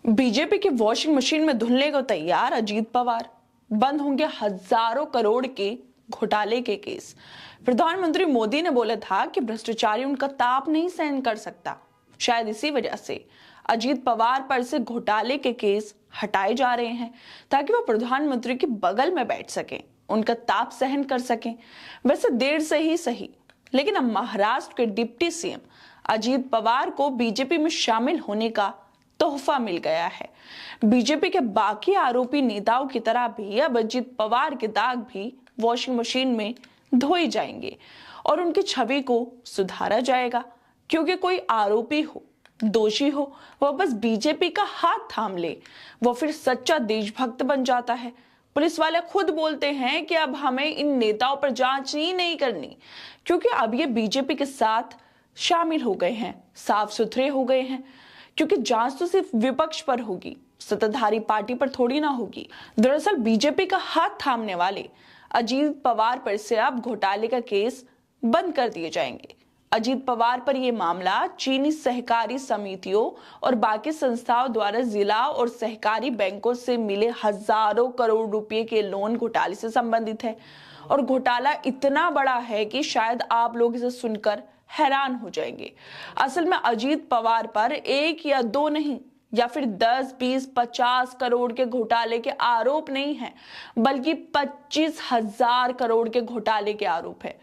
BJP की washing machine में धुलने को तैयार अजीत पवार। बंद होंगे हजारों करोड़ के घोटाले के केस। प्रधानमंत्री मोदी ने बोला था कि भ्रष्टाचारी उनका ताप नहीं सहन कर सकता। शायद इसी वजह से अजीत पवार पर से घोटाले के केस हटाए जा रहे हैं ताकि वो प्रधानमंत्री के बगल में बैठ सकें, उनका ताप सहन कर सकें। वैसे देर से ही सही, लेकिन अब महाराष्ट्र के डिप्टी सीएम अजीत पवार को बीजेपी में शामिल होने का तोहफा मिल गया है। बीजेपी के बाकी आरोपी नेताओं की तरह भी अब अजीत पवार के दाग भी वॉशिंग मशीन में धोए जाएंगे और उनकी छवि को सुधारा जाएगा, क्योंकि कोई आरोपी हो, दोषी हो, वह बस बीजेपी का हाथ थाम ले, वो फिर सच्चा देशभक्त बन जाता है। पुलिस वाले खुद बोलते हैं कि अब हमें इन नेताओं पर जांच ही नहीं करनी, क्योंकि अब ये बीजेपी के साथ शामिल हो गए हैं, साफ सुथरे हो गए हैं। क्योंकि जांच तो सिर्फ विपक्ष पर होगी, सत्ताधारी पार्टी पर थोड़ी ना होगी। दरअसल बीजेपी का हाथ थामने वाले अजीत पवार पर से अब घोटाले का केस बंद कर दिए जाएंगे। अजीत पवार पर यह मामला चीनी सहकारी समितियों और बाकी संस्थाओं द्वारा जिला और सहकारी बैंकों से मिले हजारों करोड़ रुपए के लोन घोटाले से संबंधित है। और घोटाला इतना बड़ा है कि शायद आप लोग इसे सुनकर हैरान हो जाएंगे। असल में अजीत पवार पर एक या दो नहीं, या फिर 10, 20, 50 करोड़ के घोटाले के आरोप नहीं है, बल्कि 25,000 करोड़ के घोटाले के आरोप है।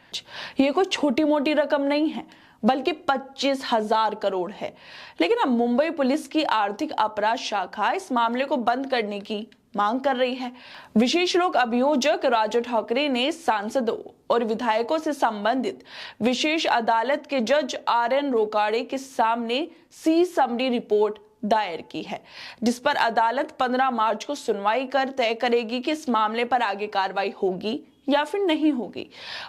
ये कोई छोटी मोटी रकम नहीं है, बल्कि 25,000 करोड़ है। लेकिन अब मुंबई पुलिस की आर्थिक अपराध शाखा इस मामले को बंद करने की मांग कर रही है। विशेष लोक अभियोजक राजू ठाकरे ने सांसदों और विधायकों से संबंधित विशेष अदालत के जज RN रोकाड़े के सामने सी समरी रिपोर्ट दायर की है, जिस पर अदालत 15 मार्च को सुनवाई कर तय करेगी कि इस मामले पर आगे कार्रवाई होगी या फिर नहीं होगी।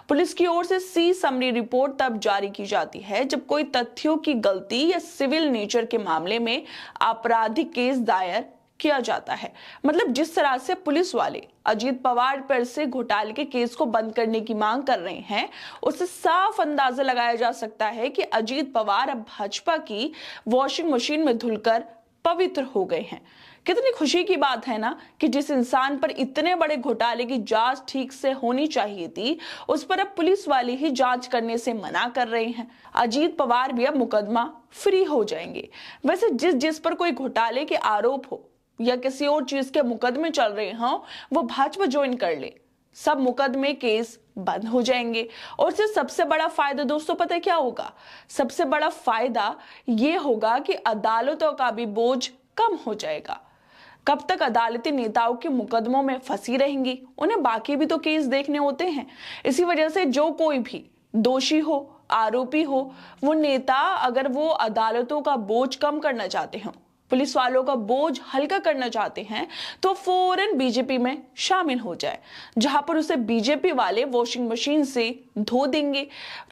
पुलिस की ओर से सी समरी रिपोर्ट तब जारी की जाती है जब कोई तथ्यों की गलती या सिविल नेचर के मामले में आपराधिक केस दायर किया जाता है। मतलब जिस तरह से पुलिस वाले अजीत पवार पर से घोटाले के केस को बंद करने की मांग कर रहे हैं, उससे साफ अंदाजा लगाया जा सकता है कि अजीत पवार अब भाजपा की वॉशिंग मशीन में धुलकर पवित्र हो गए हैं। कितनी खुशी की बात है ना कि जिस इंसान पर इतने बड़े घोटाले की जांच ठीक से होनी चाहिए थी, उस पर अब पुलिस वाले ही जांच करने से मना कर रहे हैं। अजीत पवार भी अब मुकदमा फ्री हो जाएंगे। वैसे जिस पर कोई घोटाले के आरोप हो या किसी और चीज के मुकदमे चल रहे हों, वो भाजपा ज्वाइन कर ले, सब मुकदमे केस बंद हो जाएंगे। और इससे सबसे बड़ा फायदा दोस्तों पता है क्या होगा? सबसे बड़ा फायदा ये होगा कि अदालतों का भी बोझ कम हो जाएगा। कब तक अदालती नेताओं के मुकदमों में फंसी रहेंगी? उन्हें बाकी भी तो केस देखने होते हैं। इसी वजह से जो कोई भी दोषी हो, आरोपी हो, वो नेता अगर वो अदालतों का बोझ कम करना चाहते हो, पुलिस वालों का बोझ हल्का करना चाहते हैं, तो फौरन बीजेपी में शामिल हो जाए, जहां पर उसे बीजेपी वाले वॉशिंग मशीन से धो देंगे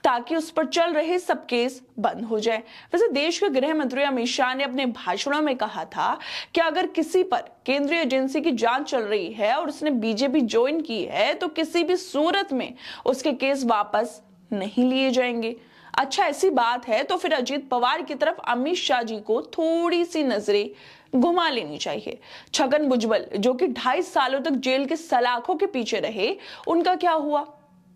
ताकि उस पर चल रहे सब केस बंद हो जाए। वैसे देश के गृह मंत्री अमित शाह ने अपने भाषणों में कहा था कि अगर किसी पर केंद्रीय एजेंसी की जांच चल रही है और उसने बीजेपी ज्वाइन की है, तो किसी भी सूरत में उसके केस वापस नहीं लिए जाएंगे। अच्छा, ऐसी बात है तो फिर अजीत पवार की तरफ अमित शाह जी को थोड़ी सी नजरें घुमा लेनी चाहिए। छगन भुजबल जो कि 2.5 सालों तक जेल के सलाखों के पीछे रहे, उनका क्या हुआ?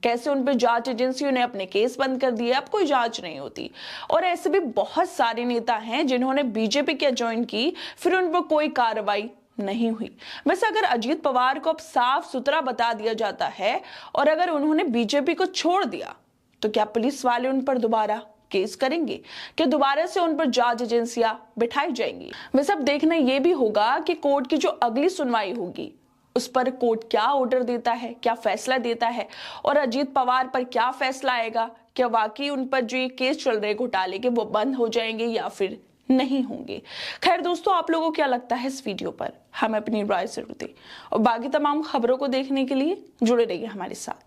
कैसे उन पर जांच एजेंसियों ने अपने केस बंद कर दिए, अब कोई जांच नहीं होती। और ऐसे भी बहुत सारे नेता हैं जिन्होंने बीजेपी क्या ज्वाइन की, फिर उन पर कोई कार्रवाई नहीं हुई। वैसे अगर अजीत पवार को अब साफ सुथरा बता दिया जाता है और अगर उन्होंने बीजेपी को छोड़ दिया, तो क्या पुलिस वाले उन पर दोबारा केस करेंगे? क्या दोबारा से उन पर जांच एजेंसियां बिठाई जाएंगी? वैसे अब देखना यह भी होगा कि कोर्ट की जो अगली सुनवाई होगी उस पर कोर्ट क्या ऑर्डर देता है, क्या फैसला देता है, और अजीत पवार पर क्या फैसला आएगा। क्या वाकई उन पर जो ये केस चल रहे घोटाले के वो बंद हो जाएंगे या फिर नहीं होंगे? खैर दोस्तों, आप लोगों को क्या लगता है इस वीडियो पर? हमें अपनी राय जरूर दें और बाकी तमाम खबरों को देखने के लिए जुड़े रहिए हमारे साथ।